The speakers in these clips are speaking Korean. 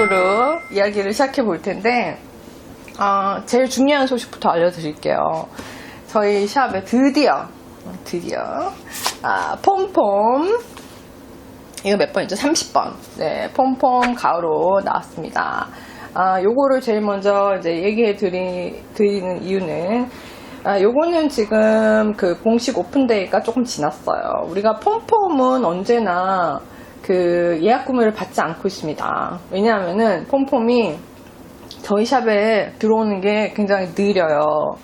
소식으로 이야기를 시작해 볼 텐데, 제일 중요한 소식부터 알려드릴게요. 저희 샵에 드디어 폼폼, 이거 몇 번이죠? 30번. 네, 폼폼 가오로 나왔습니다. 요거를 제일 먼저 이제 얘기해 드리는 이유는, 요거는 지금 그 공식 오픈데이가 조금 지났어요. 우리가 폼폼은 언제나 그 예약 구매를 받지 않고 있습니다. 왜냐하면은 폼폼이 저희 샵에 들어오는 게 굉장히 느려요.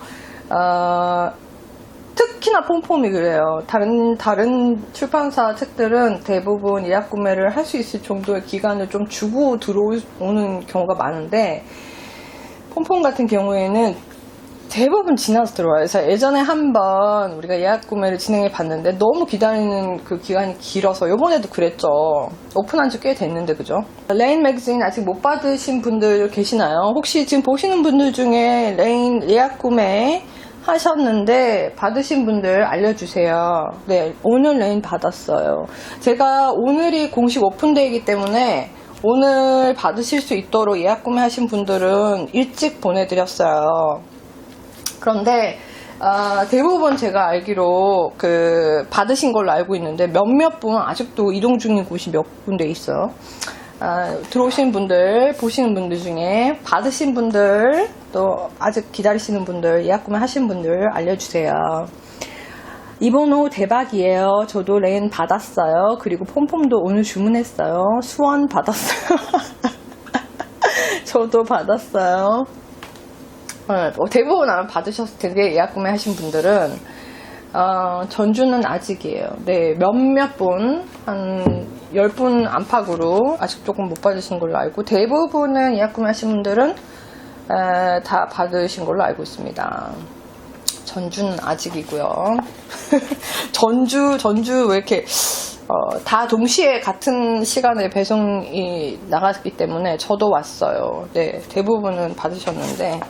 특히나 폼폼이 그래요. 다른 출판사 책들은 대부분 예약 구매를 할 수 있을 정도의 기간을 좀 주고 들어오는 경우가 많은데, 폼폼 같은 경우에는 대부분 지나서 들어와요. 그래서 예전에 한번 우리가 예약 구매를 진행해 봤는데 너무 기다리는 그 기간이 길어서, 요번에도 그랬죠. 오픈한 지 꽤 됐는데, 그죠? 레인 매거진 아직 못 받으신 분들 계시나요? 혹시 지금 보시는 분들 중에 레인 예약 구매 하셨는데 받으신 분들 알려주세요. 네, 오늘 레인 받았어요. 제가 오늘이 공식 오픈데이이기 때문에 오늘 받으실 수 있도록 예약 구매하신 분들은 일찍 보내드렸어요. 그런데 대부분 제가 알기로 받으신 걸로 알고 있는데, 몇몇 분 아직도 이동 중인 곳이 몇 군데 있어요. 들어오신 분들, 보시는 분들 중에 받으신 분들, 또 아직 기다리시는 분들, 예약 구매하신 분들 알려주세요. 이번호 대박이에요. 저도 레인 받았어요. 그리고 폼폼도 오늘 주문했어요. 수원 받았어요. 저도 받았어요. 대부분 아마 받으셨을 텐데, 예약 구매하신 분들은 전주는 아직이에요. 네, 몇몇 분, 한 10분 안팎으로 아직 조금 못 받으신 걸로 알고, 대부분은 예약 구매하신 분들은 다 받으신 걸로 알고 있습니다. 전주는 아직이고요. 전주 왜 이렇게 다 동시에 같은 시간에 배송이 나갔기 때문에 저도 왔어요. 네, 대부분은 받으셨는데,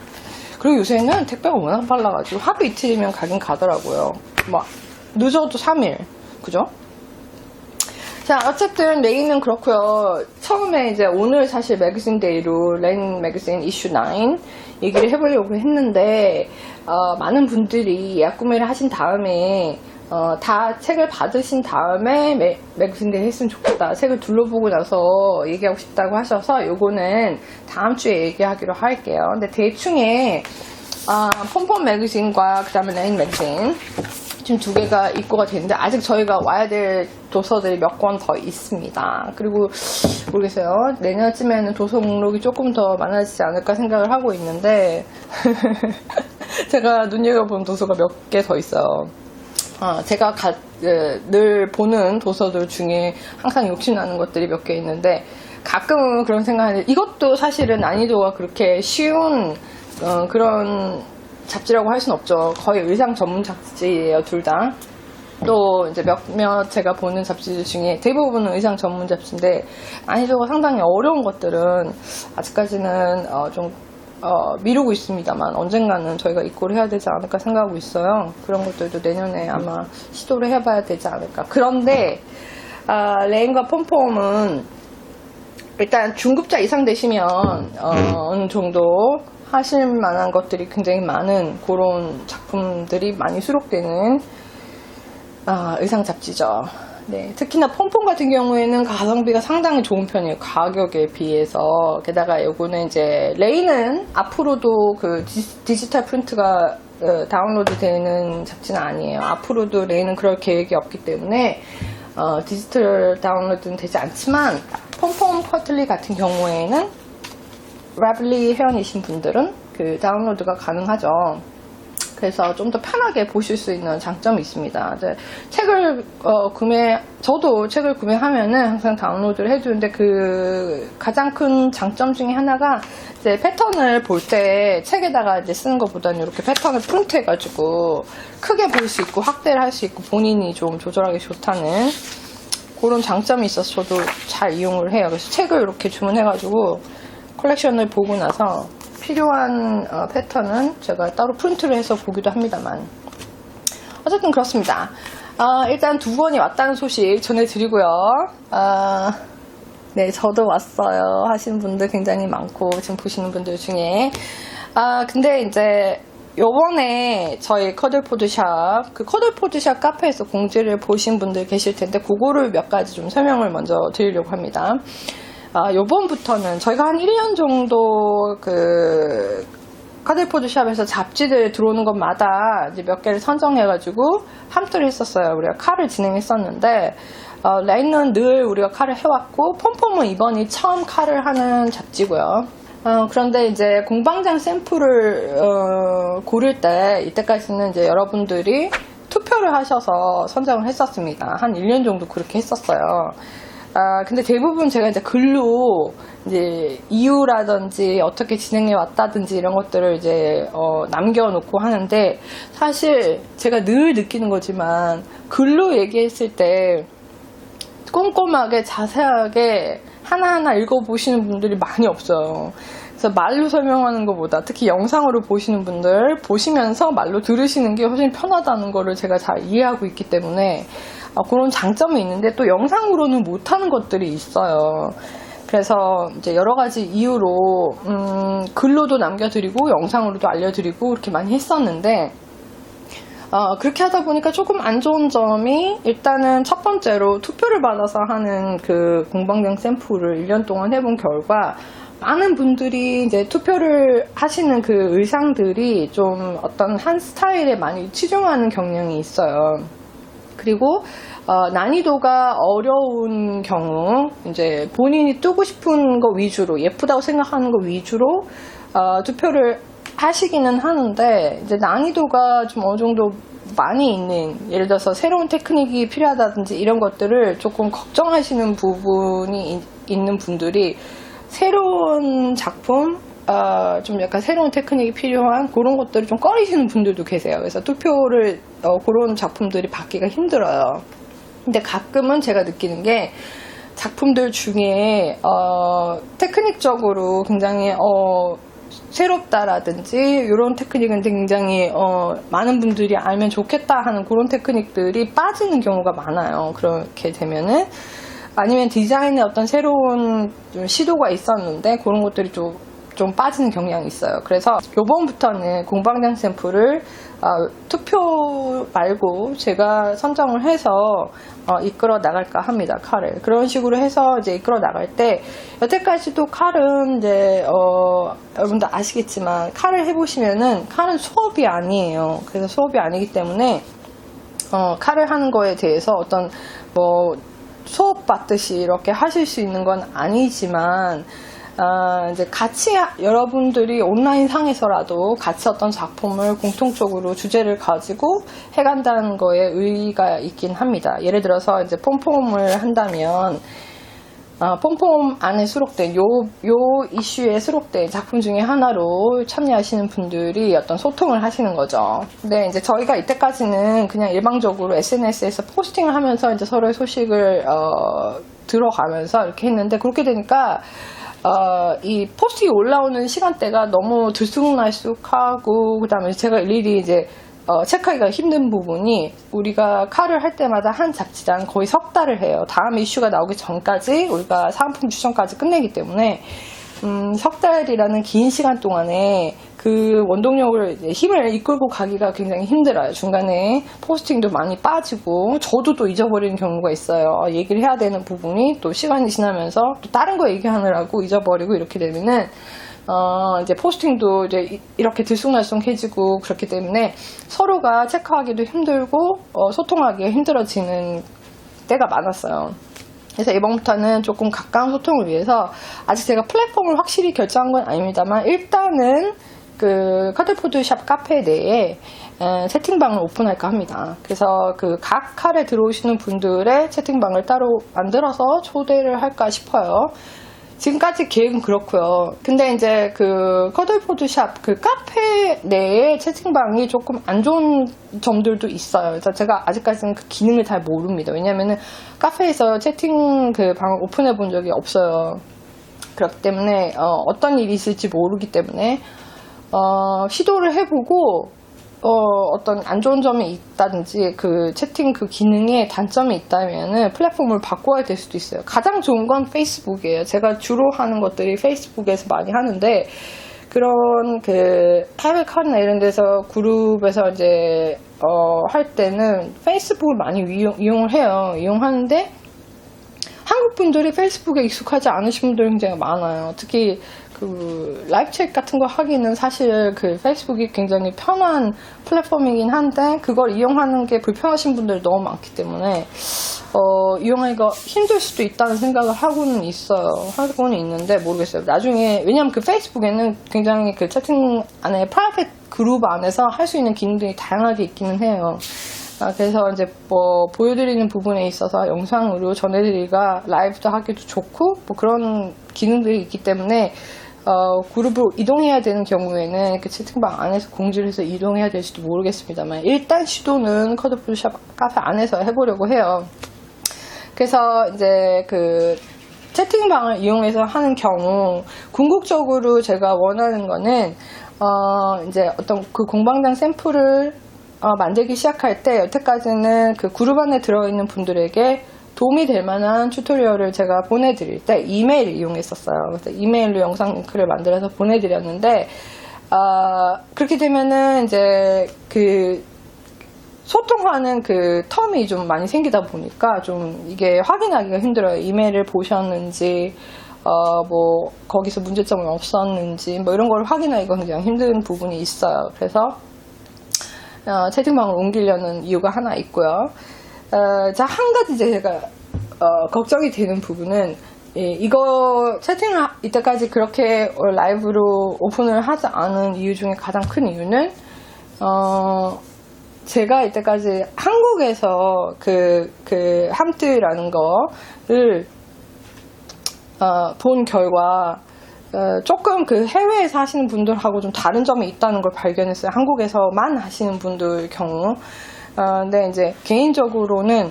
그리고 요새는 택배가 워낙 빨라가지고 하루 이틀이면 가긴 가더라고요. 막 늦어도 3일, 그죠? 자, 어쨌든 레인은 그렇고요. 처음에 이제 오늘 사실 매거진 데이로 레인 매거진 이슈 9 얘기를 해보려고 했는데, 많은 분들이 예약 구매를 하신 다음에 다 책을 받으신 다음에 매거진 데이 했으면 좋겠다, 책을 둘러보고 나서 얘기하고 싶다고 하셔서 요거는 다음 주에 얘기하기로 할게요. 근데 대충에 폼폼 매거진과 그 다음에 레인 매거진 지금 두 개가 입고가 되는데, 아직 저희가 와야 될 도서들이 몇 권 더 있습니다. 그리고 모르겠어요. 내년쯤에는 도서 목록이 조금 더 많아지지 않을까 생각을 하고 있는데 제가 눈여겨본 도서가 몇 개 더 있어요. 제가 늘 보는 도서들 중에 항상 욕심나는 것들이 몇 개 있는데, 가끔은 그런 생각하는데, 이것도 사실은 난이도가 그렇게 쉬운 그런 잡지라고 할 순 없죠. 거의 의상 전문 잡지예요, 둘 다. 또 이제 몇몇 제가 보는 잡지들 중에 대부분은 의상 전문 잡지인데, 난이도가 상당히 어려운 것들은 아직까지는 좀 미루고 있습니다만, 언젠가는 저희가 입고를 해야 되지 않을까 생각하고 있어요. 그런 것들도 내년에 아마 시도를 해봐야 되지 않을까. 그런데 레인과 폼폼은 일단 중급자 이상 되시면 어느 정도 하실 만한 것들이 굉장히 많은 그런 작품들이 많이 수록되는 의상 잡지죠. 네, 특히나 폼폼 같은 경우에는 가성비가 상당히 좋은 편이에요, 가격에 비해서. 게다가 요거는 이제 레인은 앞으로도 그 디지털 프린트가 다운로드 되는 잡지는 아니에요. 앞으로도 레인은 그럴 계획이 없기 때문에 디지털 다운로드는 되지 않지만, 폼폼 쿼틀리 같은 경우에는 라블리 회원이신 분들은 그 다운로드가 가능하죠. 그래서 좀 더 편하게 보실 수 있는 장점이 있습니다. 이제 저도 책을 구매하면은 항상 다운로드를 해두는데, 그 가장 큰 장점 중에 하나가 이제 패턴을 볼 때 책에다가 이제 쓰는 것보다는 이렇게 패턴을 프린트해가지고 크게 볼 수 있고 확대를 할 수 있고 본인이 좀 조절하기 좋다는 그런 장점이 있어서 저도 잘 이용을 해요. 그래서 책을 이렇게 주문해가지고 컬렉션을 보고 나서 필요한 패턴은 제가 따로 프린트를 해서 보기도 합니다만, 어쨌든 그렇습니다. 일단 두 권이 왔다는 소식 전해드리고요. 네, 저도 왔어요 하신 분들 굉장히 많고, 지금 보시는 분들 중에. 근데 이제 요번에 저희 커들포드샵, 그 커들포드샵 카페에서 공지를 보신 분들 계실 텐데, 그거를 몇 가지 좀 설명을 먼저 드리려고 합니다. 요번부터는 저희가 한 1년 정도 커들포드샵에서 잡지들 들어오는 것마다 이제 몇 개를 선정해가지고 함투를 했었어요. 우리가 칼을 진행했었는데, 레인은 늘 우리가 칼을 해왔고, 폼폼은 이번이 처음 칼을 하는 잡지고요. 그런데 이제 공방장 샘플을 고를 때, 이때까지는 이제 여러분들이 투표를 하셔서 선정을 했었습니다. 한 1년 정도 그렇게 했었어요. 근데 대부분 제가 이제 글로 이제 이유라든지 어떻게 진행해 왔다든지 이런 것들을 이제 남겨놓고 하는데, 사실 제가 늘 느끼는 거지만 글로 얘기했을 때 꼼꼼하게 자세하게 하나하나 읽어보시는 분들이 많이 없어요. 그래서 말로 설명하는 것보다, 특히 영상으로 보시는 분들 보시면서 말로 들으시는 게 훨씬 편하다는 거를 제가 잘 이해하고 있기 때문에 그런 장점이 있는데, 또 영상으로는 못하는 것들이 있어요. 그래서 이제 여러 가지 이유로 글로도 남겨드리고 영상으로도 알려드리고 이렇게 많이 했었는데, 그렇게 하다 보니까 조금 안 좋은 점이, 일단은 첫 번째로 투표를 받아서 하는 그 공방장 샘플을 1년 동안 해본 결과, 많은 분들이 이제 투표를 하시는 그 의상들이 좀 어떤 한 스타일에 많이 치중하는 경향이 있어요. 그리고 난이도가 어려운 경우, 이제 본인이 뜨고 싶은 거 위주로, 예쁘다고 생각하는 거 위주로 투표를 하시기는 하는데, 이제 난이도가 좀 어느 정도 많이 있는, 예를 들어서 새로운 테크닉이 필요하다든지 이런 것들을 조금 걱정하시는 부분이 있는 분들이, 새로운 작품, 좀 약간 새로운 테크닉이 필요한 그런 것들을 좀 꺼리시는 분들도 계세요. 그래서 투표를 그런 작품들이 받기가 힘들어요. 근데 가끔은 제가 느끼는 게, 작품들 중에 테크닉적으로 굉장히 새롭다라든지 이런 테크닉은 굉장히 많은 분들이 알면 좋겠다 하는 그런 테크닉들이 빠지는 경우가 많아요. 그렇게 되면은, 아니면 디자인에 어떤 새로운 좀 시도가 있었는데 그런 것들이 좀 빠지는 경향이 있어요. 그래서 요번부터는 공방장 샘플을 투표 말고 제가 선정을 해서 이끌어 나갈까 합니다. 칼을 그런 식으로 해서 이제 이끌어 나갈 때, 여태까지도 칼은 이제 여러분들 아시겠지만, 칼을 해보시면은 칼은 수업이 아니에요. 그래서 수업이 아니기 때문에 칼을 하는 거에 대해서 어떤 수업 받듯이 이렇게 하실 수 있는 건 아니지만, 이제 같이 여러분들이 온라인 상에서라도 같이 어떤 작품을 공통적으로 주제를 가지고 해간다는 거에 의의가 있긴 합니다. 예를 들어서 이제 폼폼을 한다면, 폼폼 안에 수록된 요 이슈에 수록된 작품 중에 하나로 참여하시는 분들이 어떤 소통을 하시는 거죠. 근데 이제 저희가 이때까지는 그냥 일방적으로 SNS에서 포스팅을 하면서 이제 서로의 소식을 들어가면서 이렇게 했는데, 그렇게 되니까 이 포스팅이 올라오는 시간대가 너무 들쑥날쑥하고, 그 다음에 제가 일일이 이제 체크하기가 힘든 부분이, 우리가 칼을 할 때마다 한 잡지당 거의 석 달을 해요. 다음 이슈가 나오기 전까지 우리가 상품 추천까지 끝내기 때문에 석 달이라는 긴 시간 동안에 그 원동력을, 힘을 이끌고 가기가 굉장히 힘들어요. 중간에 포스팅도 많이 빠지고, 저도 또 잊어버리는 경우가 있어요. 얘기를 해야 되는 부분이 또 시간이 지나면서 또 다른 거 얘기하느라고 잊어버리고, 이렇게 되면은 이제 포스팅도 이제 이렇게 들쑥날쑥해지고, 그렇기 때문에 서로가 체크하기도 힘들고 소통하기가 힘들어지는 때가 많았어요. 그래서 이번부터는 조금 가까운 소통을 위해서, 아직 제가 플랫폼을 확실히 결정한 건 아닙니다만, 일단은 그 커들포드샵 카페 내에 채팅방을 오픈할까 합니다. 그래서 그 각 칼에 들어오시는 분들의 채팅방을 따로 만들어서 초대를 할까 싶어요. 지금까지 계획은 그렇고요. 근데 이제 그 커들포드샵 그 카페 내에 채팅방이 조금 안 좋은 점들도 있어요. 그래서 제가 아직까지는 그 기능을 잘 모릅니다. 왜냐면은 카페에서 채팅 그 방을 오픈해 본 적이 없어요. 그렇기 때문에 어떤 일이 있을지 모르기 때문에 시도를 해보고 어떤 안 좋은 점이 있다든지 그 채팅 그 기능에 단점이 있다면은 플랫폼을 바꿔야 될 수도 있어요. 가장 좋은 건 페이스북이에요. 제가 주로 하는 것들이 페이스북에서 많이 하는데, 그런 그 해외 칸이나 이런 데서 그룹에서 이제 할 때는 페이스북을 많이 이용을 해요. 이용하는데 한국 분들이 페이스북에 익숙하지 않으신 분들이 굉장히 많아요. 특히 그 라이브 챗 같은 거 하기는 사실 그 페이스북이 굉장히 편한 플랫폼이긴 한데, 그걸 이용하는 게 불편하신 분들이 너무 많기 때문에 이용하기가 힘들 수도 있다는 생각을 하고는 있는데 모르겠어요. 나중에, 왜냐면 그 페이스북에는 굉장히 그 채팅 안에 프라이빗 그룹 안에서 할 수 있는 기능들이 다양하게 있기는 해요. 그래서 이제 뭐 보여드리는 부분에 있어서 영상으로 전해드리기가 라이브도 하기도 좋고 뭐 그런 기능들이 있기 때문에 그룹으로 이동해야 되는 경우에는 그 채팅방 안에서 공지를 해서 이동해야 될지도 모르겠습니다만, 일단 시도는 커드 포토샵 카페 안에서 해보려고 해요. 그래서 이제 그 채팅방을 이용해서 하는 경우, 궁극적으로 제가 원하는 거는 이제 어떤 그 공방장 샘플을 만들기 시작할 때, 여태까지는 그 그룹 안에 들어있는 분들에게 도움이 될 만한 튜토리얼을 제가 보내드릴 때 이메일을 이용했었어요. 그래서 이메일로 영상 링크를 만들어서 보내드렸는데, 그렇게 되면은 이제 그 소통하는 그 텀이 좀 많이 생기다 보니까 좀 이게 확인하기가 힘들어요. 이메일을 보셨는지, 뭐 거기서 문제점은 없었는지 뭐 이런 걸 확인하기가 굉장히 힘든 부분이 있어요. 그래서 채팅방을 옮기려는 이유가 하나 있고요. 자, 한 가지 제가 걱정이 되는 부분은, 이거 채팅을 이때까지 그렇게 라이브로 오픈을 하지 않은 이유 중에 가장 큰 이유는, 제가 이때까지 한국에서 그 함트라는 거를 본 결과 조금 그 해외에 사시는 분들하고 좀 다른 점이 있다는 걸 발견했어요. 한국에서만 하시는 분들 경우. 근데 이제 개인적으로는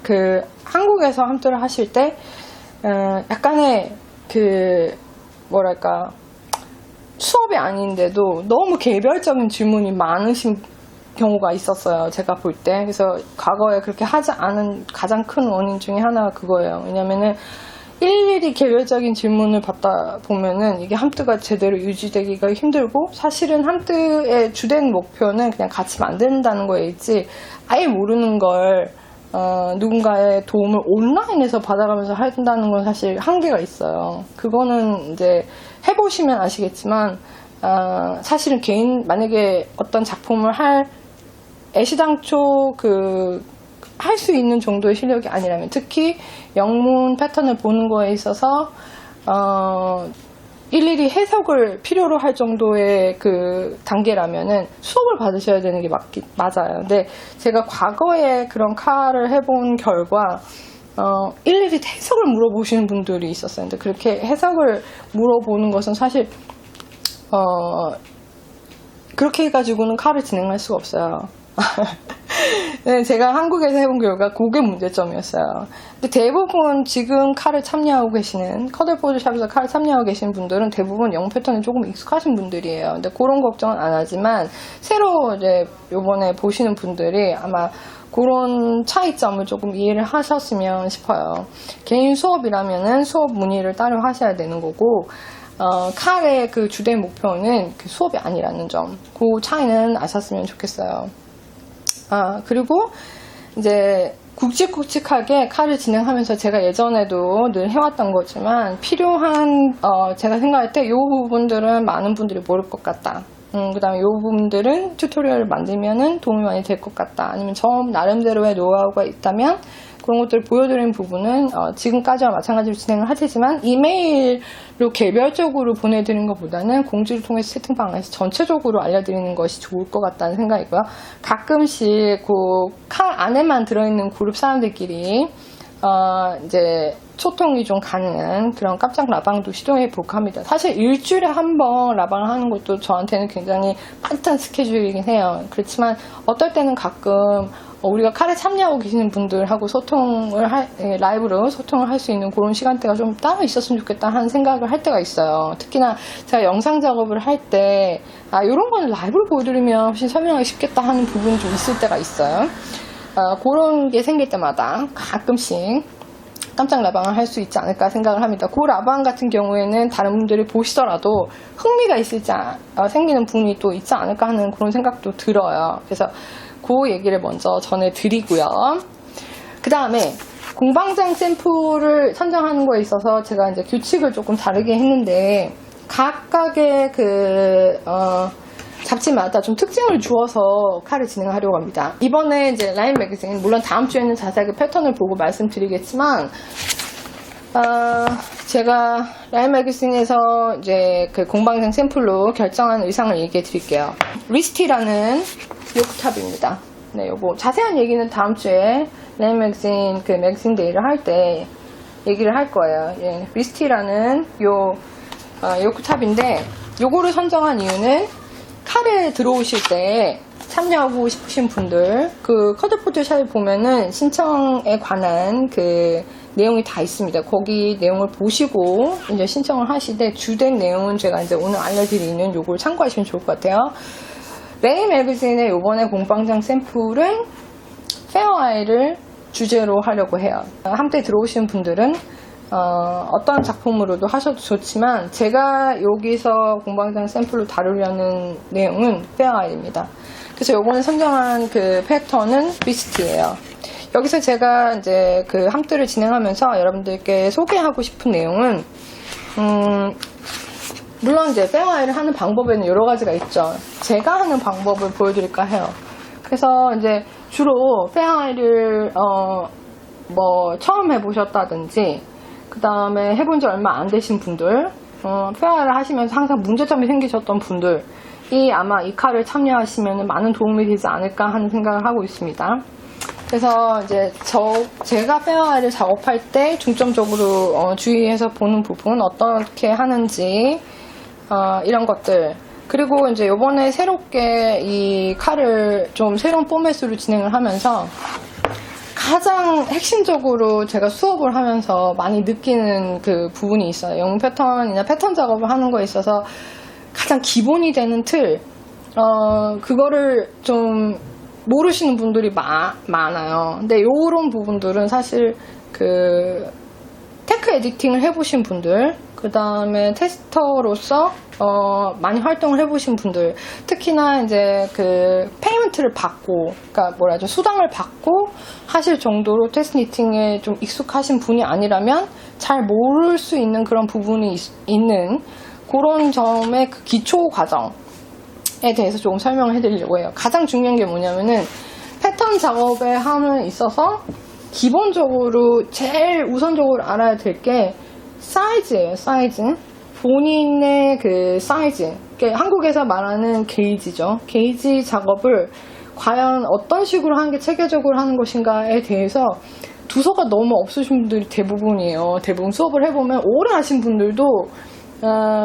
그 한국에서 함트를 하실 때 약간의 그 뭐랄까, 수업이 아닌데도 너무 개별적인 질문이 많으신 경우가 있었어요. 제가 볼 때. 그래서 과거에 그렇게 하지 않은 가장 큰 원인 중에 하나가 그거예요. 왜냐면은 일일이 개별적인 질문을 받다 보면은 이게 함트가 제대로 유지되기가 힘들고, 사실은 함트의 주된 목표는 그냥 같이 만든다는 거에 있지, 아예 모르는 걸 누군가의 도움을 온라인에서 받아가면서 한다는 건 사실 한계가 있어요. 그거는 이제 해보시면 아시겠지만, 사실은 만약에 어떤 작품을 애시당초 할 수 있는 정도의 실력이 아니라면, 특히 영문 패턴을 보는 거에 있어서 일일이 해석을 필요로 할 정도의 그 단계라면은 수업을 받으셔야 되는 게 맞아요. 근데 제가 과거에 그런 카를 해본 결과 일일이 해석을 물어보시는 분들이 있었어요. 근데 그렇게 해석을 물어보는 것은 사실 그렇게 해가지고는 카를 진행할 수가 없어요. 네, 제가 한국에서 해본 결과 그게 문제점이었어요. 근데 대부분 지금 칼을 참여하고 계시는, 커드 포토샵에서 칼을 참여하고 계신 분들은 대부분 영문 패턴에 조금 익숙하신 분들이에요. 근데 그런 걱정은 안 하지만, 새로 이제 요번에 보시는 분들이 아마 그런 차이점을 조금 이해를 하셨으면 싶어요. 개인 수업이라면은 수업 문의를 따로 하셔야 되는 거고, 칼의 그 주된 목표는 그 수업이 아니라는 점, 그 차이는 아셨으면 좋겠어요. 그리고 이제 굵직굵직하게 칼을 진행하면서 제가 예전에도 늘 해왔던 거지만, 필요한 제가 생각할 때 이 부분들은 많은 분들이 모를 것 같다. 그 다음에 이 부분들은 튜토리얼을 만들면은 도움이 많이 될 것 같다. 아니면 저 나름대로의 노하우가 있다면 그런 것들을 보여드리는 부분은 지금까지와 마찬가지로 진행을 하지만, 이메일로 개별적으로 보내드리는 것보다는 공지를 통해서 채팅방에서 전체적으로 알려드리는 것이 좋을 것 같다는 생각이고요. 가끔씩 그 칼 안에만 들어있는 그룹 사람들끼리 이제 소통이 좀 가능한 그런 깜짝 라방도 시도해 볼까 합니다. 사실 일주일에 한 번 라방을 하는 것도 저한테는 굉장히 빠듯한 스케줄이긴 해요. 그렇지만 어떨 때는 가끔 우리가 칼에 참여하고 계시는 분들하고 라이브로 소통을 할 수 있는 그런 시간대가 좀 따로 있었으면 좋겠다 하는 생각을 할 때가 있어요. 특히나 제가 영상 작업을 할 때, 이런 거는 라이브로 보여드리면 훨씬 설명하기 쉽겠다 하는 부분이 좀 있을 때가 있어요. 그런 게 생길 때마다 가끔씩 깜짝 라방을 할 수 있지 않을까 생각을 합니다. 그 라방 같은 경우에는 다른 분들이 보시더라도 흥미가 생기는 부분이 또 있지 않을까 하는 그런 생각도 들어요. 그래서 그 얘기를 먼저 전해드리고요. 그 다음에 공방장 샘플을 선정하는 거에 있어서 제가 이제 규칙을 조금 다르게 했는데, 각각의 잡지마다 좀 특징을 주어서 칼을 진행하려고 합니다. 이번에 이제 라인 매거진, 물론 다음 주에는 자세하게 패턴을 보고 말씀드리겠지만, 제가 라인 매거진에서 이제 그 공방장 샘플로 결정한 의상을 얘기해 드릴게요. 리스티라는 요크탑입니다. 네, 요거 자세한 얘기는 다음 주에 라인 매거진 그 매거진 데이를 할 때 얘기를 할 거예요. 예, 리스티라는 요크탑인데, 요거를 선정한 이유는 칼에 들어오실 때 참여하고 싶으신 분들, 그 커드포트 샵에 보면은 신청에 관한 그 내용이 다 있습니다. 거기 내용을 보시고 이제 신청을 하시되, 주된 내용은 제가 이제 오늘 알려드리는 요걸 참고하시면 좋을 것 같아요. 레이 매거진의 요번에 공방장 샘플은 페어아이를 주제로 하려고 해요. 함께 들어오신 분들은 어떤 작품으로도 하셔도 좋지만, 제가 여기서 공방장 샘플로 다루려는 내용은 페어아이입니다. 그래서 요번에 선정한 그 패턴은 비스트예요. 여기서 제가 이제 그 함들을 진행하면서 여러분들께 소개하고 싶은 내용은, 물론 이제 페어아이를 하는 방법에는 여러 가지가 있죠. 제가 하는 방법을 보여드릴까 해요. 그래서 이제 주로 페어아이를 처음 해보셨다든지, 그 다음에 해본 지 얼마 안 되신 분들, 페어아이를 하시면서 항상 문제점이 생기셨던 분들이 아마 이 칼을 참여하시면 많은 도움이 되지 않을까 하는 생각을 하고 있습니다. 그래서 이제 제가 페어아이를 작업할 때 중점적으로 주의해서 보는 부분, 어떻게 하는지, 이런 것들. 그리고 이제 요번에 새롭게 이 칼을 좀 새로운 포맷으로 진행을 하면서 가장 핵심적으로 제가 수업을 하면서 많이 느끼는 그 부분이 있어요. 영웅 패턴이나 패턴 작업을 하는 거에 있어서 가장 기본이 되는 틀, 그거를 좀 모르시는 분들이 많아요. 근데 요런 부분들은 사실 그 테크 에디팅을 해보신 분들, 그 다음에 테스터로서 많이 활동을 해보신 분들, 특히나 이제 그 페이먼트를 받고, 그러니까 뭐라죠, 수당을 받고 하실 정도로 테스트 니팅에 좀 익숙하신 분이 아니라면 잘 모를 수 있는 그런 부분이 있는 그런 점의 그 기초 과정에 대해서 조금 설명을 해드리려고 해요. 가장 중요한 게 뭐냐면은, 패턴 작업에 함에 있어서 기본적으로 제일 우선적으로 알아야 될 게 사이즈예요. 사이즈. 본인의 그 사이즈. 한국에서 말하는 게이지죠. 게이지 작업을 과연 어떤 식으로 하는 게 체계적으로 하는 것인가에 대해서 두서가 너무 없으신 분들이 대부분이에요. 대부분 수업을 해보면 오래 하신 분들도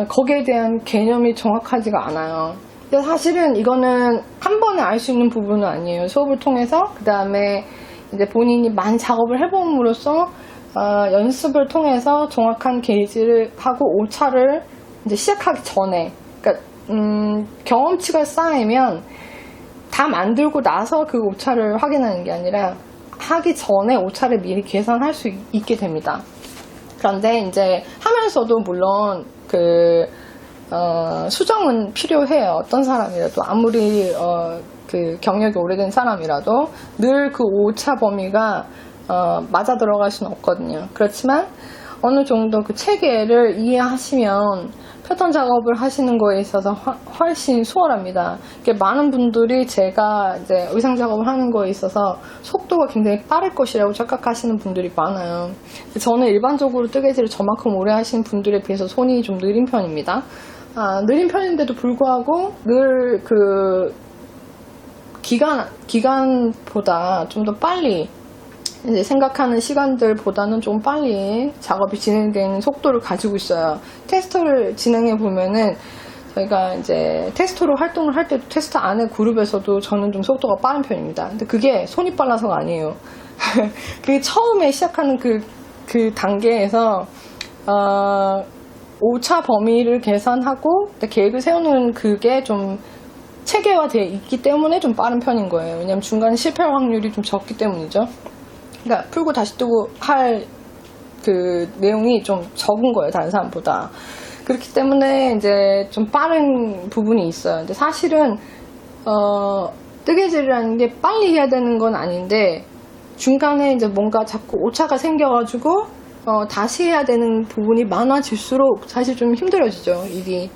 거기에 대한 개념이 정확하지가 않아요. 근데 사실은 이거는 한 번에 알 수 있는 부분은 아니에요. 수업을 통해서, 그 다음에 이제 본인이 많이 작업을 해봄으로써 연습을 통해서 정확한 게이지를 하고 오차를 이제 시작하기 전에, 그러니까 경험치가 쌓이면 다 만들고 나서 그 오차를 확인하는 게 아니라 하기 전에 오차를 미리 계산할 수 있게 됩니다. 그런데 이제 하면서도 물론 수정은 필요해요. 어떤 사람이라도, 아무리 그 경력이 오래된 사람이라도 늘 그 오차 범위가 맞아 들어갈 수는 없거든요. 그렇지만 어느 정도 그 체계를 이해하시면 패턴 작업을 하시는 거에 있어서 훨씬 수월합니다. 많은 분들이 제가 이제 의상 작업을 하는 거에 있어서 속도가 굉장히 빠를 것이라고 착각하시는 분들이 많아요. 저는 일반적으로 뜨개질을 저만큼 오래 하신 분들에 비해서 손이 좀 느린 편입니다. 느린 편인데도 불구하고 늘 그 기간보다 좀 더 빨리 이제 생각하는 시간들보다는 좀 빨리 작업이 진행되는 속도를 가지고 있어요. 테스터를 진행해 보면은 저희가 이제 테스터로 활동을 할 때도 테스터 안에 그룹에서도 저는 좀 속도가 빠른 편입니다. 근데 그게 손이 빨라서가 아니에요. 그게 처음에 시작하는 그 단계에서 오차 범위를 계산하고 계획을 세우는 그게 좀 체계화되어 있기 때문에 좀 빠른 편인 거예요. 왜냐면 중간에 실패할 확률이 좀 적기 때문이죠. 그러니까 풀고 다시 뜨고 할 그 내용이 좀 적은 거예요, 다른 사람보다. 그렇기 때문에 이제 좀 빠른 부분이 있어요. 근데 사실은 뜨개질이라는 게 빨리 해야 되는 건 아닌데 중간에 이제 뭔가 자꾸 오차가 생겨가지고 다시 해야 되는 부분이 많아질수록 사실 좀 힘들어지죠, 일이.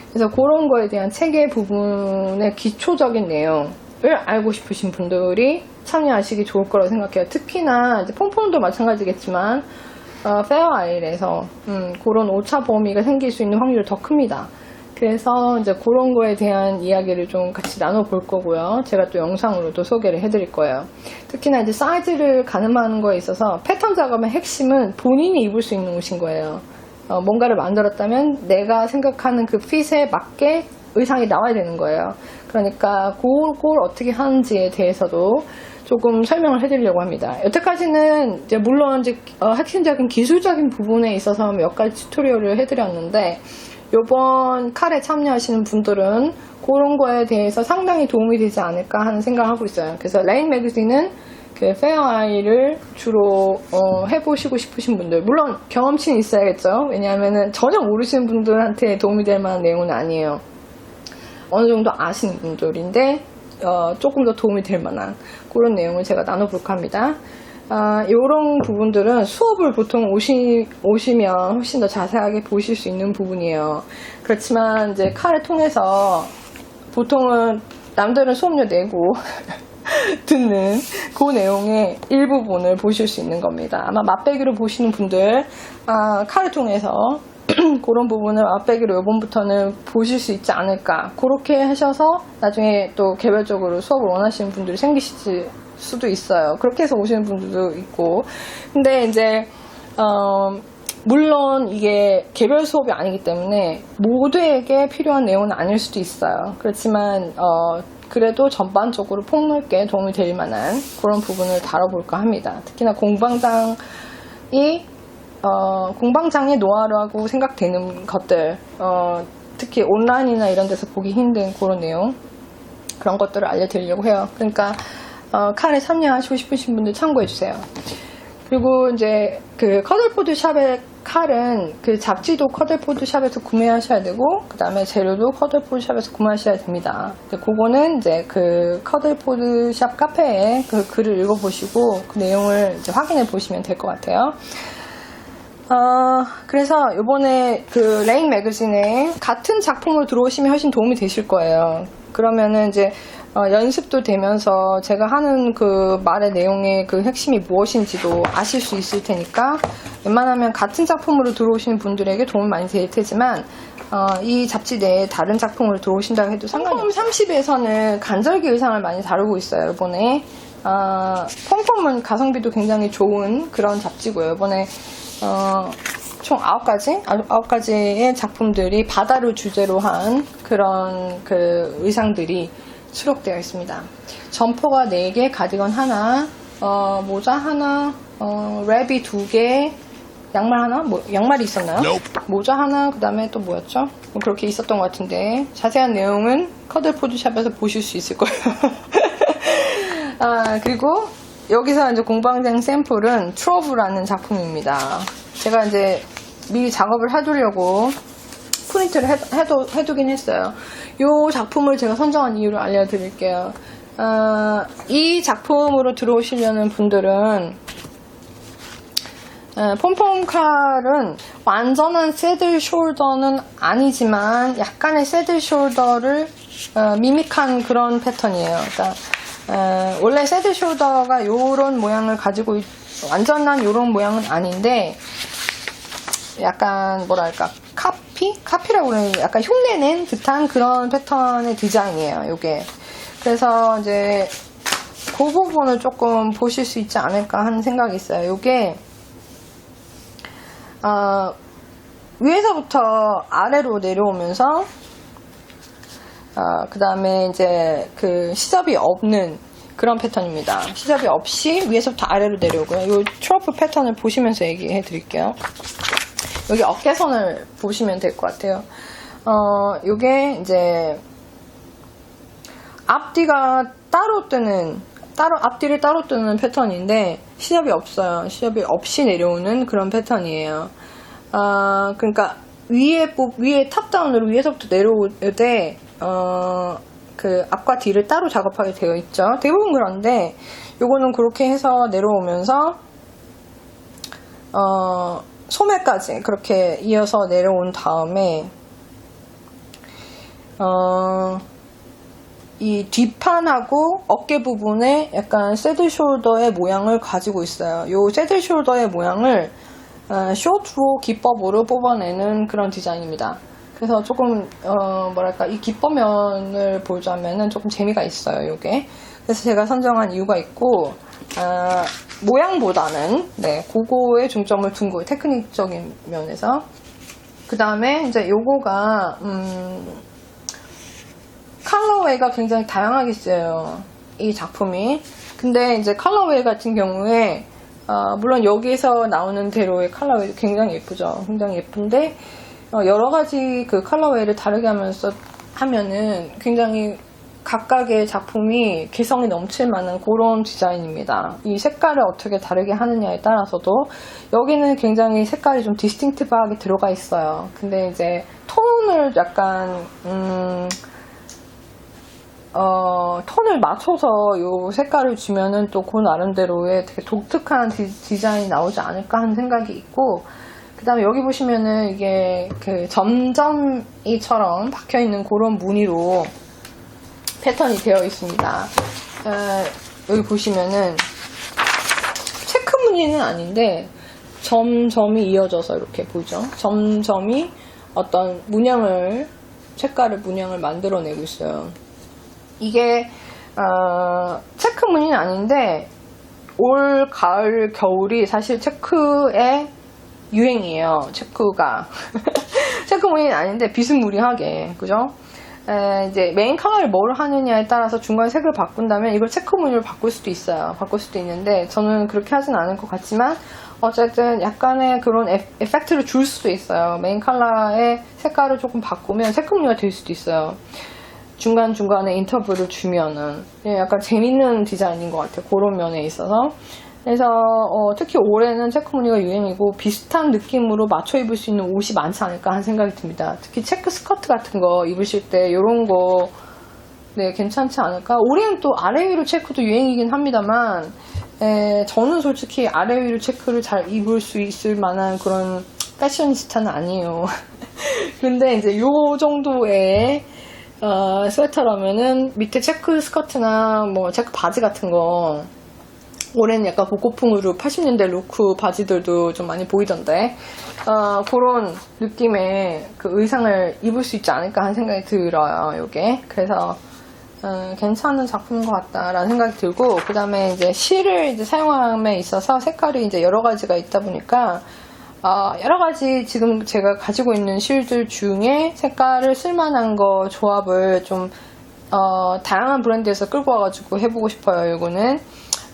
그래서 그런 거에 대한 체계 부분의 기초적인 내용을 알고 싶으신 분들이 참여하시기 좋을 거라고 생각해요. 특히나 이제 폼폼도 마찬가지겠지만 페어아일에서 그런 오차 범위가 생길 수 있는 확률이 더 큽니다. 그래서 이제 그런 거에 대한 이야기를 좀 같이 나눠볼 거고요. 제가 또 영상으로도 소개를 해드릴 거예요. 특히나 이제 사이즈를 가늠하는 거에 있어서 패턴 작업의 핵심은 본인이 입을 수 있는 옷인 거예요. 뭔가를 만들었다면 내가 생각하는 그 핏에 맞게 의상이 나와야 되는 거예요. 그러니까 그걸 어떻게 하는지에 대해서도 조금 설명을 해드리려고 합니다. 여태까지는 이제 물론 이제 핵심적인 기술적인 부분에 있어서 몇 가지 튜토리얼을 해드렸는데 이번 칼에 참여하시는 분들은 그런 거에 대해서 상당히 도움이 되지 않을까 하는 생각을 하고 있어요. 그래서 레인 매거진은 그 페어아이를 주로 해보시고 싶으신 분들, 물론 경험치는 있어야겠죠. 왜냐하면은 전혀 모르시는 분들한테 도움이 될 만한 내용은 아니에요. 어느 정도 아시는 분들인데 조금 더 도움이 될 만한 그런 내용을 제가 나눠볼까 합니다. 이런 부분들은 수업을 보통 오시면 훨씬 더 자세하게 보실 수 있는 부분이에요. 그렇지만 이제 칼을 통해서 보통은 남들은 수업료 내고 듣는 그 내용의 일부분을 보실 수 있는 겁니다. 아마 맛배기로 보시는 분들 칼을 통해서 그런 부분을 맛배기로 이번부터는 보실 수 있지 않을까. 그렇게 하셔서 나중에 또 개별적으로 수업을 원하시는 분들이 생기실 수도 있어요. 그렇게 해서 오시는 분들도 있고. 근데 이제 물론 이게 개별 수업이 아니기 때문에 모두에게 필요한 내용은 아닐 수도 있어요. 그렇지만 그래도 전반적으로 폭넓게 도움이 될 만한 그런 부분을 다뤄볼까 합니다. 특히나 공방장의 노하우라고 생각되는 것들, 특히 온라인이나 이런 데서 보기 힘든 그런 내용, 그런 것들을 알려드리려고 해요. 그러니까 칼에 참여하시고 싶으신 분들 참고해주세요. 그리고 이제 그 커들포드 샵의 칼은 그 잡지도 커들포드 샵에서 구매하셔야 되고, 그 다음에 재료도 커들포드 샵에서 구매하셔야 됩니다. 그거는 이제 그 커들포드 샵 카페에 그 글을 읽어보시고 그 내용을 이제 확인해 보시면 될 것 같아요. 그래서 이번에 그 레인 매거진에 같은 작품으로 들어오시면 훨씬 도움이 되실 거예요. 그러면은 이제 연습도 되면서 제가 하는 그 말의 내용의 그 핵심이 무엇인지도 아실 수 있을 테니까 웬만하면 같은 작품으로 들어오시는 분들에게 도움이 많이 될 테지만 이 잡지 내에 다른 작품으로 들어오신다고 해도 상관이 없어요. 30에서는 간절기 의상을 많이 다루고 있어요. 이번에 폼폼은 가성비도 굉장히 좋은 그런 잡지고요. 이번에 총 9가지의 작품들이 바다를 주제로 한 그런 그 의상들이 수록되어 있습니다. 점퍼가 4개, 가디건 하나, 모자 하나, 랩이 2개, 양말 하나? 양말이 있었나요? 모자 하나, 그 다음에 또 뭐였죠? 그렇게 있었던 것 같은데 자세한 내용은 커들포드샵에서 보실 수 있을 거예요. 그리고 여기서 이제 공방장 샘플은 트러브라는 작품입니다. 제가 이제 미리 작업을 해두려고 프린트를 해두긴 했어요. 이 작품을 제가 선정한 이유를 알려드릴게요. 이 작품으로 들어오시려는 분들은 폼폼 칼은 완전한 새들 숄더는 아니지만 약간의 새들 숄더를 미믹한 그런 패턴이에요. 그러니까 원래 새들 숄더가 요런 모양을 가지고 완전한 요런 모양은 아닌데 약간 뭐랄까 카피라고 그러는 약간 흉내낸 듯한 그런 패턴의 디자인이에요. 요게. 그래서 이제 그 부분을 조금 보실 수 있지 않을까 하는 생각이 있어요. 이게 위에서부터 아래로 내려오면서 그 다음에 이제 그 시접이 없는 그런 패턴입니다. 시접이 없이 위에서부터 아래로 내려오고요. 이 트러플 패턴을 보시면서 얘기해 드릴게요. 여기 어깨선을 보시면 될 것 같아요. 요게 이제 앞뒤가 앞뒤를 따로 뜨는 패턴인데 시접이 없어요. 시접이 없이 내려오는 그런 패턴이에요. 그러니까 위에 탑다운으로 위에서부터 내려올 때 그 앞과 뒤를 따로 작업하게 되어 있죠. 대부분 그런데 요거는 그렇게 해서 내려오면서 소매까지 그렇게 이어서 내려온 다음에 이 뒷판하고 어깨 부분에 약간 새들 숄더의 모양을 가지고 있어요. 이 새들 숄더의 모양을 쇼트로 기법으로 뽑아내는 그런 디자인입니다. 그래서 조금 뭐랄까 이 기법면을 보자면은 조금 재미가 있어요. 요게. 그래서 제가 선정한 이유가 있고 모양보다는 그거에 중점을 둔 거예요. 테크닉적인 면에서. 그 다음에 이제 요거가 컬러웨이가 굉장히 다양하게 쓰여요. 이 작품이. 근데 이제 컬러웨이 같은 경우에 물론 여기에서 나오는 대로의 컬러웨이도 굉장히 예쁘죠. 굉장히 예쁜데 여러 가지 그 컬러웨이를 다르게 하면은 굉장히 각각의 작품이 개성이 넘칠 만한 그런 디자인입니다. 이 색깔을 어떻게 다르게 하느냐에 따라서도 여기는 굉장히 색깔이 좀 디스팅티브하게 들어가 있어요. 근데 이제 톤을 약간 톤을 맞춰서 이 색깔을 주면은 또 그 나름대로의 되게 독특한 디자인이 나오지 않을까 하는 생각이 있고, 그 다음에 여기 보시면은 이게 그 점점이처럼 박혀있는 그런 무늬로 패턴이 되어 있습니다. 여기 보시면은 체크 무늬는 아닌데 점점이 이어져서 이렇게 보이죠? 점점이 어떤 색깔을 문양을 만들어내고 있어요. 이게 체크 무늬는 아닌데 올 가을 겨울이 사실 체크의 유행이에요. 체크가 체크 무늬는 아닌데 비스무리하게, 그죠? 이제 메인 컬러를 뭘 하느냐에 따라서 중간 색을 바꾼다면 이걸 체크 무늬로 바꿀 수도 있어요. 바꿀 수도 있는데 저는 그렇게 하진 않을 것 같지만 어쨌든 약간의 그런 에펙트를 줄 수도 있어요. 메인 컬러의 색깔을 조금 바꾸면 체크 무늬가 될 수도 있어요. 중간중간에 인터뷰를 주면은 약간 재밌는 디자인인 것 같아요. 그런 면에 있어서. 그래서 특히 올해는 체크 무늬가 유행이고 비슷한 느낌으로 맞춰 입을 수 있는 옷이 많지 않을까 하는 생각이 듭니다. 특히 체크 스커트 같은 거 입으실 때 이런 거 괜찮지 않을까. 올해는 또 아래 위로 체크도 유행이긴 합니다만 저는 솔직히 아래 위로 체크를 잘 입을 수 있을 만한 그런 패셔니스타는 아니에요. 근데 이제 요 정도의 스웨터라면은 밑에 체크 스커트나 뭐 체크 바지 같은 거, 올해는 약간 복고풍으로 80년대 루크 바지들도 좀 많이 보이던데 그런 느낌의 그 의상을 입을 수 있지 않을까 하는 생각이 들어요. 요게. 그래서 괜찮은 작품인 것 같다라는 생각이 들고, 그 다음에 이제 실을 이제 사용함에 있어서 색깔이 이제 여러 가지가 있다 보니까 여러 가지 지금 제가 가지고 있는 실들 중에 색깔을 쓸만한 거 조합을 좀 다양한 브랜드에서 끌고 와가지고 해보고 싶어요. 이거는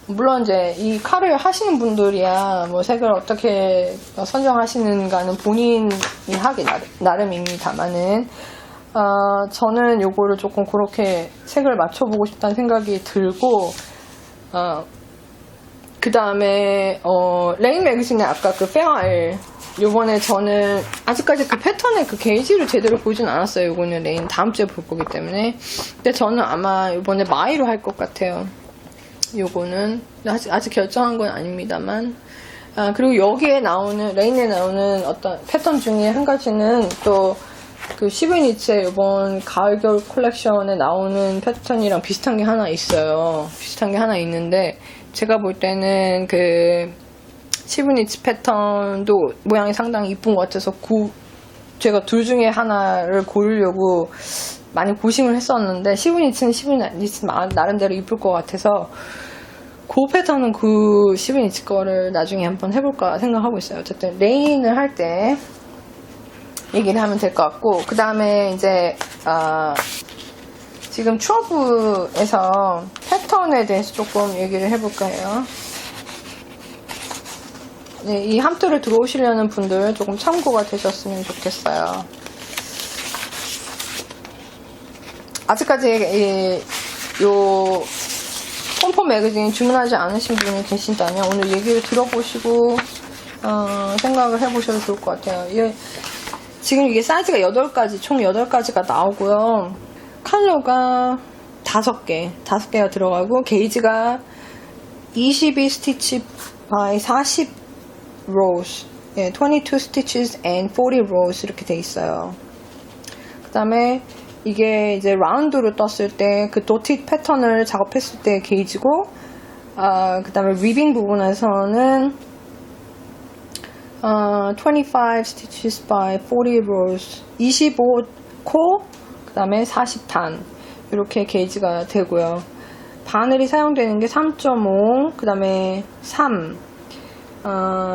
물론 이제 이 칼을 하시는 분들이야 뭐 색을 어떻게 선정하시는가는 본인이 하기 나름입니다만은 저는 요거를 조금 그렇게 색을 맞춰보고 싶다는 생각이 들고, 그 다음에 레인 매거진의 아까 그 페어알, 요번에 저는 아직까지 그 패턴의 그 게이지를 제대로 보진 않았어요. 요거는 레인 다음 주에 볼 거기 때문에. 근데 저는 아마 요번에 마이로 할 것 같아요. 요거는 아직 결정한 건 아닙니다만. 그리고 여기에 나오는, 레인에 나오는 어떤 패턴 중에 한 가지는 또 그 시브니츠의 이번 가을 겨울 컬렉션에 나오는 패턴이랑 비슷한 게 하나 있어요. 비슷한 게 하나 있는데 제가 볼 때는 그 시브니츠 패턴도 모양이 상당히 이쁜 것 같아서 제가 둘 중에 하나를 고르려고 많이 고심을 했었는데 시브니츠는 시브니츠 나름대로 이쁠 것 같아서 그 패턴은 그 12인치 거를 나중에 한번 해볼까 생각하고 있어요. 어쨌든 레인을 할 때 얘기를 하면 될 것 같고, 그 다음에 이제 지금 추어브에서 패턴에 대해서 조금 얘기를 해볼까 해요. 네, 이 함투를 들어오시려는 분들 조금 참고가 되셨으면 좋겠어요. 아직까지 요 폼폼 매거진 주문하지 않으신 분이 계신다면 오늘 얘기를 들어보시고 생각을 해보셔도 좋을 것 같아요. 지금 이게 사이즈가 8가지, 총 8가지가 나오고요. 컬러가 5개가 들어가고, 게이지가 22 스티치 by 40 rows, 22 stitches and 40 rows 이렇게 돼 있어요. 그 다음에 이게 이제 라운드로 떴을 때 그 도티 패턴을 작업했을 때 게이지고, 그 다음에 리빙 부분에서는 25 stitches by 40 rows, 25코, 그 다음에 40단 이렇게 게이지가 되고요. 바늘이 사용되는 게 3.5, 그 다음에 3,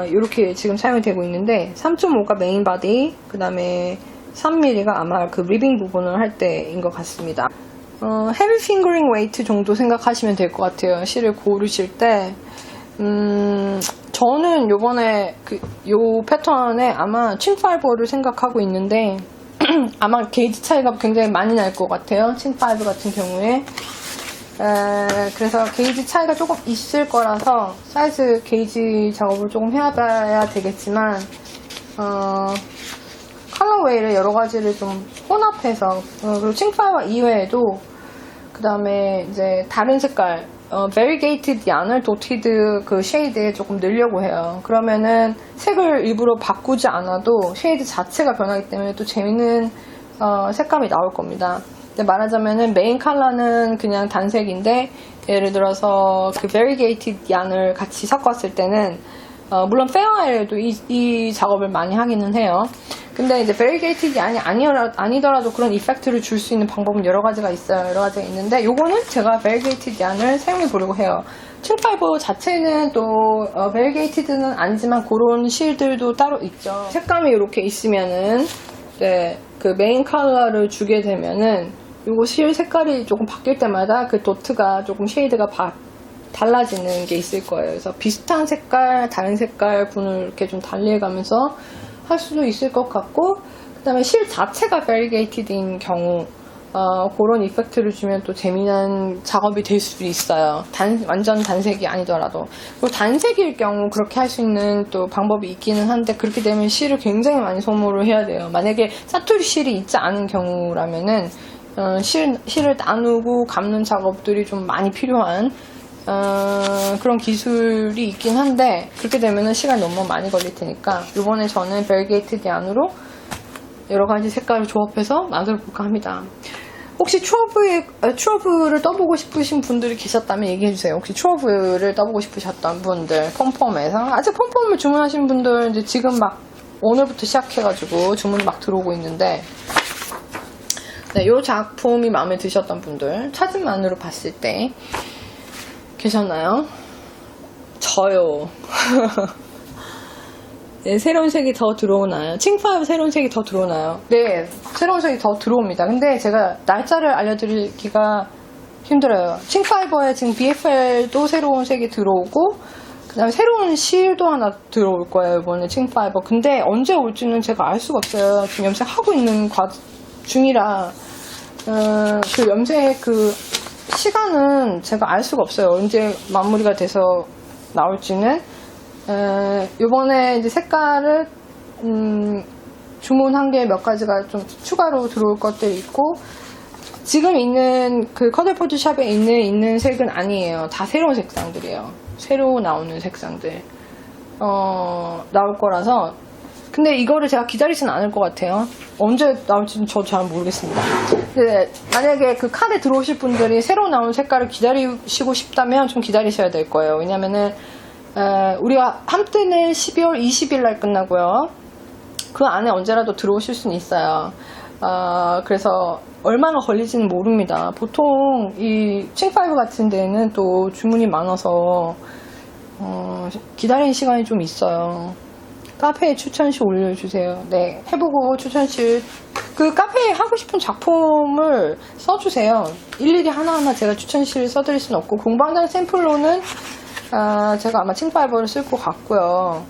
이렇게 지금 사용이 되고 있는데, 3.5가 메인 바디, 그 다음에 3mm가 아마 그 리빙 부분을 할 때인 것 같습니다. 헤비 핑거링 웨이트 정도 생각하시면 될 것 같아요. 실을 고르실 때. 저는 요번에 요 패턴에 아마 칭5를 생각하고 있는데, 아마 게이지 차이가 굉장히 많이 날 것 같아요. 칭5 같은 경우에. 그래서 게이지 차이가 조금 있을 거라서 사이즈 게이지 작업을 조금 해봐야 되겠지만, 컬러웨이를 여러 가지를 좀 혼합해서, 그리고 칭5 이외에도 그 다음에 이제 다른 색깔, 베리게이티드 양을 도티드 그 쉐이드에 조금 넣으려고 해요. 그러면은 색을 일부러 바꾸지 않아도 쉐이드 자체가 변하기 때문에 또 재밌는 색감이 나올 겁니다. 근데 말하자면은 메인 컬러는 그냥 단색인데, 예를 들어서 그 베리게이티드 양을 같이 섞었을 때는 물론 페어에도 이 작업을 많이 하기는 해요. 근데 이제 베리게이티드 양이 아니더라도 그런 이펙트를 줄 수 있는 방법은 여러 가지가 있어요. 여러 가지가 있는데, 요거는 제가 베리게이티드 양을 사용해 보려고 해요. 칭5 자체는 또 베리게이티드는 아니지만 그런 실들도 따로 있죠. 색감이 이렇게 있으면은, 네, 그 메인 컬러를 주게 되면은 요거 실 색깔이 조금 바뀔 때마다 그 도트가 조금 쉐이드가 달라지는 게 있을 거예요. 그래서 비슷한 색깔, 다른 색깔 분을 이렇게 좀 달리해가면서 할 수도 있을 것 같고, 그 다음에 실 자체가 베리게이티드인 경우 그런 이펙트를 주면 또 재미난 작업이 될 수도 있어요. 완전 단색이 아니더라도. 그리고 단색일 경우 그렇게 할 수 있는 또 방법이 있기는 한데, 그렇게 되면 실을 굉장히 많이 소모를 해야 돼요. 만약에 사투리 실이 있지 않은 경우라면은 실을 나누고 감는 작업들이 좀 많이 필요한 그런 기술이 있긴 한데, 그렇게 되면은 시간이 너무 많이 걸릴 테니까 이번에 저는 베리게이티드 안으로 여러 가지 색깔을 조합해서 만들어 볼까 합니다. 혹시 추어브를 떠보고 싶으신 분들이 계셨다면 얘기해주세요. 혹시 추어브를 떠보고 싶으셨던 분들, 폼폼에서 아직 폼폼을 주문하신 분들 이제 지금 막 오늘부터 시작해가지고 주문이 막 들어오고 있는데, 네, 이 작품이 마음에 드셨던 분들, 사진만으로 봤을 때 계셨나요? 저요. 네, 새로운 색이 더 들어오나요? 칭5 새로운 색이 더 들어오나요? 네, 새로운 색이 더 들어옵니다. 근데 제가 날짜를 알려드리기가 힘들어요. 칭5에 지금 BFL도 새로운 색이 들어오고, 그 다음에 새로운 실도 하나 들어올 거예요, 이번에 칭5. 근데 언제 올지는 제가 알 수가 없어요. 지금 염색하고 있는 중이라, 그 염색 시간은 제가 알 수가 없어요. 언제 마무리가 돼서 나올지는. 요번에 이제 색깔을 주문한 게 몇 가지가 좀 추가로 들어올 것들이 있고, 지금 있는 그 커들포즈 샵에 있는 색은 아니에요. 다 새로운 색상들이에요. 새로 나오는 색상들 나올 거라서. 근데 이거를 제가 기다리지는 않을 것 같아요. 언제 나올지는 저도 잘 모르겠습니다. 근데 만약에 그 카드에 들어오실 분들이 새로 나온 색깔을 기다리시고 싶다면 좀 기다리셔야 될 거예요. 왜냐면은 우리가 함때는 12월 20일 날 끝나고요. 그 안에 언제라도 들어오실 수는 있어요. 그래서 얼마나 걸리지는 모릅니다. 보통 이 칭5 같은 데는 또 주문이 많아서 기다리는 시간이 좀 있어요. 카페에 추천시 올려주세요. 네, 해보고 추천시 그 카페에 하고 싶은 작품을 써주세요. 일일이 하나하나 제가 추천시를 써드릴 수는 없고 공방장 샘플로는 제가 아마 칭5를 쓸 것 같고요.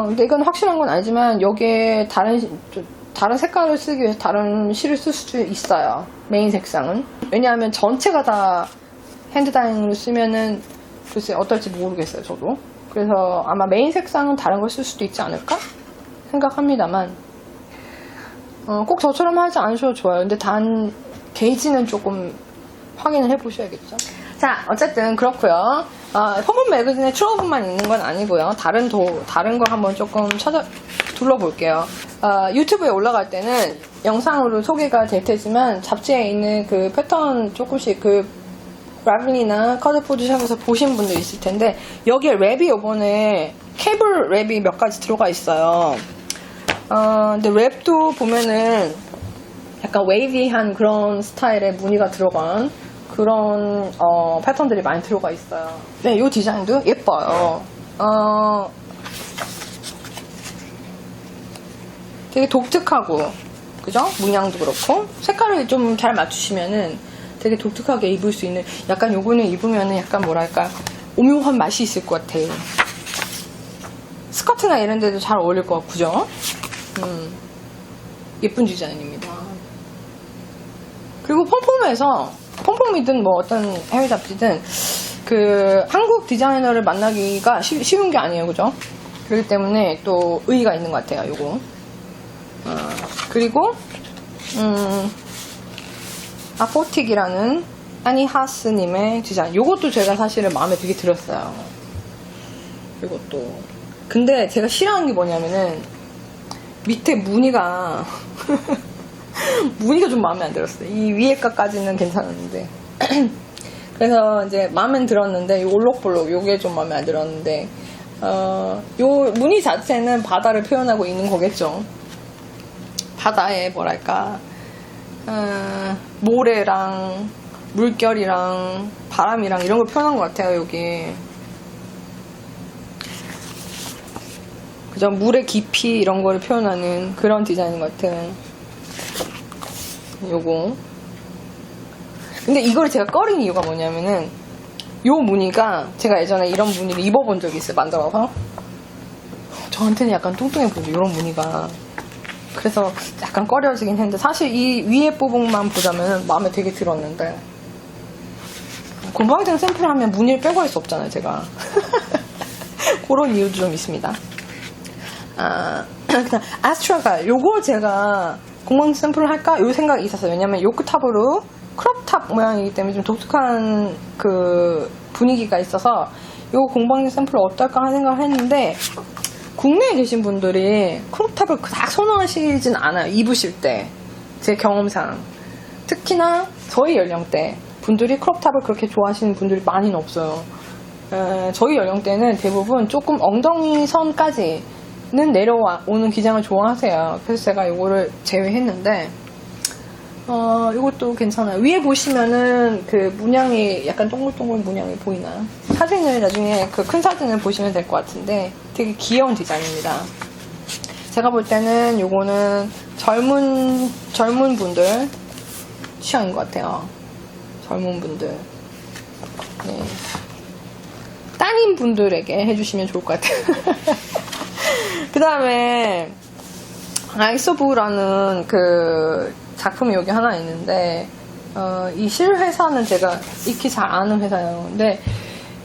근데 이건 확실한 건 아니지만 여기에 다른 색깔을 쓰기 위해서 다른 실을 쓸 수도 있어요. 메인 색상은. 왜냐하면 전체가 다 핸드다잉으로 쓰면은 글쎄 어떨지 모르겠어요, 저도. 그래서 아마 메인 색상은 다른 걸 쓸 수도 있지 않을까 생각합니다만 꼭 저처럼 하지 않으셔도 좋아요. 근데 단 게이지는 조금 확인을 해보셔야겠죠. 자, 어쨌든 그렇고요. 펌펌 매거진에 트러블만 있는 건 아니고요. 다른 거 한번 조금 둘러볼게요. 유튜브에 올라갈 때는 영상으로 소개가 될 테지만 잡지에 있는 그 패턴 조금씩 그 라벨이나 컬러포드샵에서 보신 분들 있을 텐데 여기에 랩이 이번에 케이블 랩이 몇 가지 들어가 있어요. 근데 랩도 보면은 약간 웨이비한 그런 스타일의 무늬가 들어간 그런 패턴들이 많이 들어가 있어요. 네, 이 디자인도 예뻐요. 되게 독특하고, 그죠? 문양도 그렇고 색깔을 좀 잘 맞추시면은 되게 독특하게 입을 수 있는, 약간 요거는 입으면은 약간 뭐랄까 오묘한 맛이 있을 것 같아요. 스커트나 이런 데도 잘 어울릴 것 같고, 그죠? 예쁜 디자인입니다. 그리고 펌펌이든 뭐 어떤 해외 잡지든 그 한국 디자이너를 만나기가 쉬운 게 아니에요, 그죠? 그렇기 때문에 또 의의가 있는 것 같아요, 요거. 그리고 아포틱이라는 아니 하스님의 디자인, 요것도 제가 사실은 마음에 되게 들었어요. 이것도. 근데 제가 싫어하는 게 뭐냐면은 밑에 무늬가 좀 마음에 안 들었어요. 이 위에 거까지는 괜찮았는데 그래서 이제 마음에 들었는데 이 올록볼록 요게 좀 마음에 안 들었는데 요 무늬 자체는 바다를 표현하고 있는 거겠죠. 바다에 뭐랄까 모래랑 물결이랑 바람이랑 이런 걸 표현한 것 같아요. 여기 그죠? 물의 깊이 이런 거를 표현하는 그런 디자인 같은 요거. 근데 이걸 제가 꺼린 이유가 뭐냐면은 요 무늬가 제가 예전에 이런 무늬를 입어본 적이 있어요. 만들어서 저한테는 약간 뚱뚱해 보이죠, 이런 무늬가. 그래서 약간 꺼려지긴 했는데 사실 이 위에 부분만 보자면 마음에 되게 들었는데 공방장 샘플 하면 무늬를 빼고 할 수 없잖아요, 제가. 그런 이유도 좀 있습니다. 그냥 아스트라가 요거 제가 공방장 샘플을 할까? 요 생각이 있었어요. 왜냐면 요크탑으로 크롭탑 모양이기 때문에 좀 독특한 그 분위기가 있어서 요 공방장 샘플을 어떨까 하는 생각을 했는데 국내에 계신 분들이 크롭탑을 그닥 선호하시진 않아요. 입으실 때. 제 경험상. 특히나 저희 연령대 분들이 크롭탑을 그렇게 좋아하시는 분들이 많이는 없어요. 저희 연령대는 대부분 조금 엉덩이 선까지는 내려오는 기장을 좋아하세요. 그래서 제가 이거를 제외했는데 이것도 괜찮아요. 위에 보시면은 그 문양이 약간 동글동글 문양이 보이나요? 사진을 나중에 그 큰 사진을 보시면 될 것 같은데 되게 귀여운 디자인입니다. 제가 볼 때는 요거는 젊은 분들 취향인 것 같아요. 젊은 분들. 네. 따님 분들에게 해주시면 좋을 것 같아요. 그 다음에 아이소부라는 그 작품이 여기 하나 있는데 이 실회사는 제가 익히 잘 아는 회사예요. 근데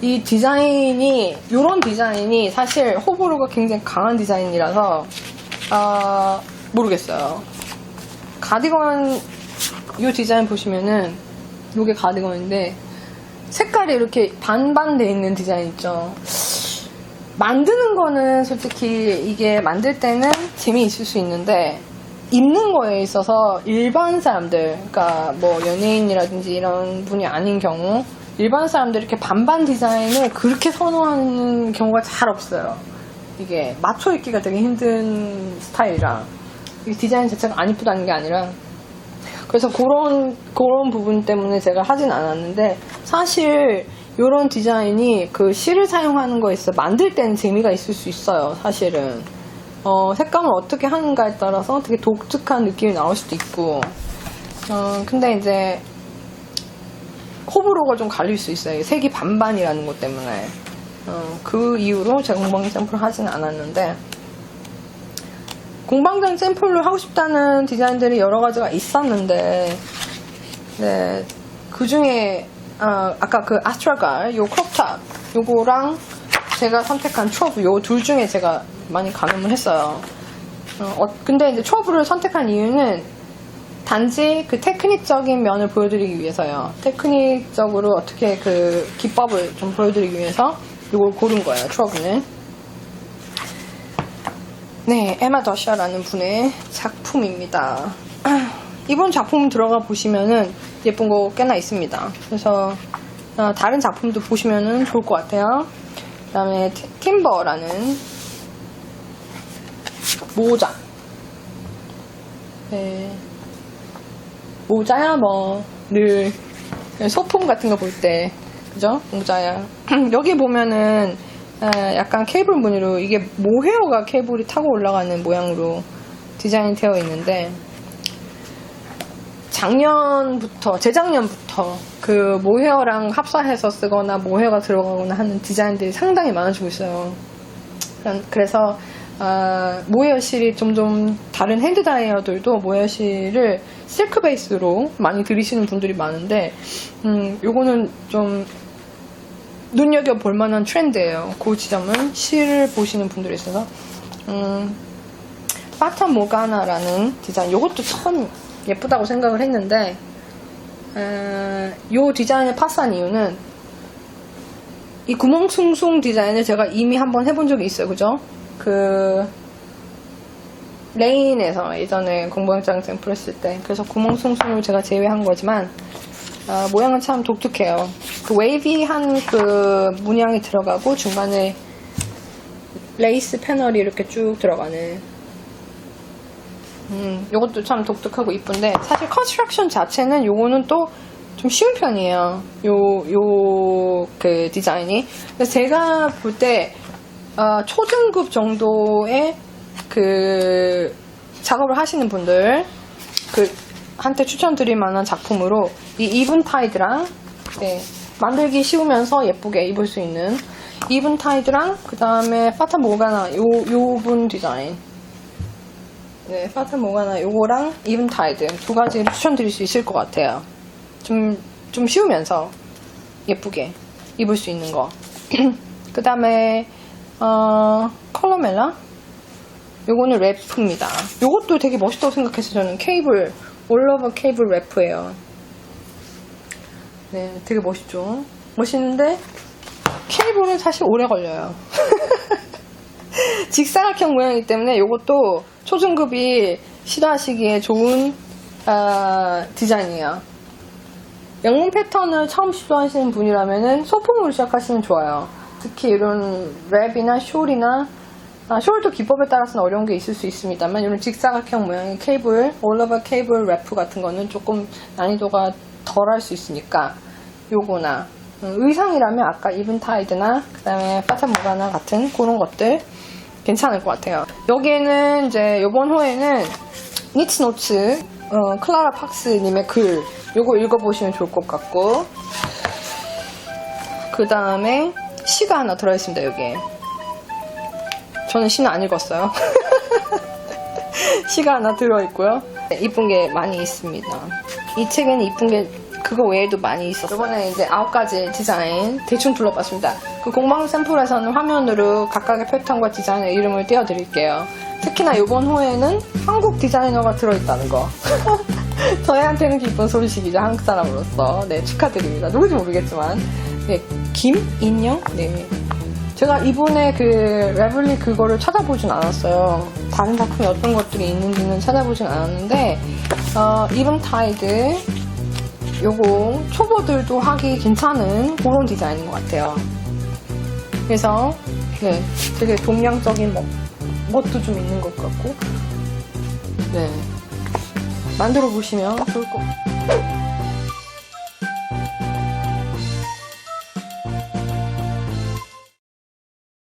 이 디자인이, 요런 디자인이 사실 호불호가 굉장히 강한 디자인이라서 모르겠어요. 가디건 이 디자인 보시면은 요게 가디건인데 색깔이 이렇게 반반 돼 있는 디자인 있죠. 만드는 거는 솔직히 이게 만들 때는 재미있을 수 있는데 입는 거에 있어서 일반 사람들, 그러니까 뭐 연예인이라든지 이런 분이 아닌 경우 일반 사람들이 이렇게 반반 디자인을 그렇게 선호하는 경우가 잘 없어요. 이게 맞춰 입기가 되게 힘든 스타일이라. 이 디자인 자체가 안 이쁘다는 게 아니라, 그래서 그런 부분 때문에 제가 하진 않았는데, 사실 이런 디자인이 그 실을 사용하는 거에 있어 만들 때는 재미가 있을 수 있어요. 사실은 색감을 어떻게 하는가에 따라서 되게 독특한 느낌이 나올 수도 있고, 근데 이제 호불호가 좀 갈릴 수 있어요. 색이 반반이라는 것 때문에. 그 이유로 제가 공방장 샘플을 하진 않았는데, 공방장 샘플로 하고 싶다는 디자인들이 여러 가지가 있었는데, 네, 그 중에 아까 그 아스트라갈 요 크롭탑 요거랑 제가 선택한 추어브 요 둘 중에 제가 많이 가늠을 했어요. 근데 이제 추어브를 선택한 이유는 단지 그 테크닉적인 면을 보여드리기 위해서요. 테크닉적으로 어떻게 그 기법을 좀 보여드리기 위해서 이걸 고른 거예요. 추어브는. 네, 에마 더샤라는 분의 작품입니다. 이번 작품 들어가 보시면은 예쁜 거 꽤나 있습니다. 그래서 다른 작품도 보시면은 좋을 것 같아요. 그 다음에 팀버라는 모자. 네. 모자야 뭐 늘 소품 같은 거 볼 때 그죠? 모자야. 여기 보면은 약간 케이블 무늬로 이게 모헤어가 케이블이 타고 올라가는 모양으로 디자인이 되어 있는데, 재작년부터 그 모헤어랑 합사해서 쓰거나 모헤어가 들어가거나 하는 디자인들이 상당히 많아지고 있어요. 그래서 모헤어 실이 점점 다른 핸드 다이어들도 모헤어 실을 실크 베이스로 많이 들이시는 분들이 많은데, 요거는 좀 눈여겨볼 만한 트렌드예요. 그 지점은 실을 보시는 분들이 있어서. 파타 모가나라는 디자인, 요것도 참 예쁘다고 생각을 했는데, 요 디자인을 파스한 이유는 이 구멍숭숭 디자인을 제가 이미 한번 해본 적이 있어요. 그죠? 그 레인에서 예전에 공방장 샘플 했을 때, 그래서 구멍숭숭을 제가 제외한 거지만 모양은 참 독특해요. 그 웨이비한 그 문양이 들어가고 중간에 레이스 패널이 이렇게 쭉 들어가는, 요것도 참 독특하고 이쁜데, 사실 컨스트럭션 자체는 요거는 또 좀 쉬운 편이에요. 그 디자인이. 그래서 제가 볼 때 초중급 정도의 그 작업을 하시는 분들 한테 추천드릴 만한 작품으로 이 이븐타이드랑, 네, 만들기 쉬우면서 예쁘게 입을 수 있는 이븐타이드랑, 그 다음에 파타 모가나 요분 디자인, 네, 파타 모가나 요거랑 이븐타이드 두 가지를 추천드릴 수 있을 것 같아요. 좀 쉬우면서 예쁘게 입을 수 있는 거. 그 다음에 컬러멜라 요거는 래프입니다. 요것도 되게 멋있다고 생각했어요. 저는 케이블 올로버 케이블 래프예요. 네, 되게 멋있죠. 멋있는데 케이블은 사실 오래 걸려요. 직사각형 모양이기 때문에 요것도 초중급이 시도하시기에 좋은 디자인이에요. 영문 패턴을 처음 시도하시는 분이라면은 소품으로 시작하시면 좋아요. 특히 이런 랩이나 숄이나, 숄도 기법에 따라서는 어려운 게 있을 수 있습니다만, 이런 직사각형 모양의 케이블, 올로버 케이블 랩프 같은 거는 조금 난이도가 덜 할 수 있으니까 요거나, 의상이라면 아까 이븐타이드나 그 다음에 파타 모가나 같은 그런 것들 괜찮을 것 같아요. 여기에는 이제 요번 호에는 니츠노츠 클라라 팍스님의 글 요거 읽어보시면 좋을 것 같고, 그 다음에 시가 하나 들어있습니다. 여기에 저는 시는 안 읽었어요. 시가 하나 들어있고요. 이쁜 게 많이 있습니다. 이 책에는 이쁜 게 그거 외에도 많이 있었어요. 이번에 이제 9가지 디자인 대충 둘러봤습니다. 그 공방 샘플에서는 화면으로 각각의 패턴과 디자인의 이름을 띄워드릴게요. 특히나 이번 호에는 한국 디자이너가 들어있다는 거. 저희한테는 기쁜 소식이죠. 한국 사람으로서. 네, 축하드립니다. 누구지 모르겠지만. 네, 김인영? 네. 제가 이번에 그 레블리 그거를 찾아보진 않았어요. 다른 작품이 어떤 것들이 있는지는 찾아보진 않았는데, 이븐타이드 요거 초보들도 하기 괜찮은 그런 디자인인 것 같아요. 그래서 네, 되게 동양적인 멋도 좀 있는 것 같고, 네. 만들어 보시면 좋을 것 같아요.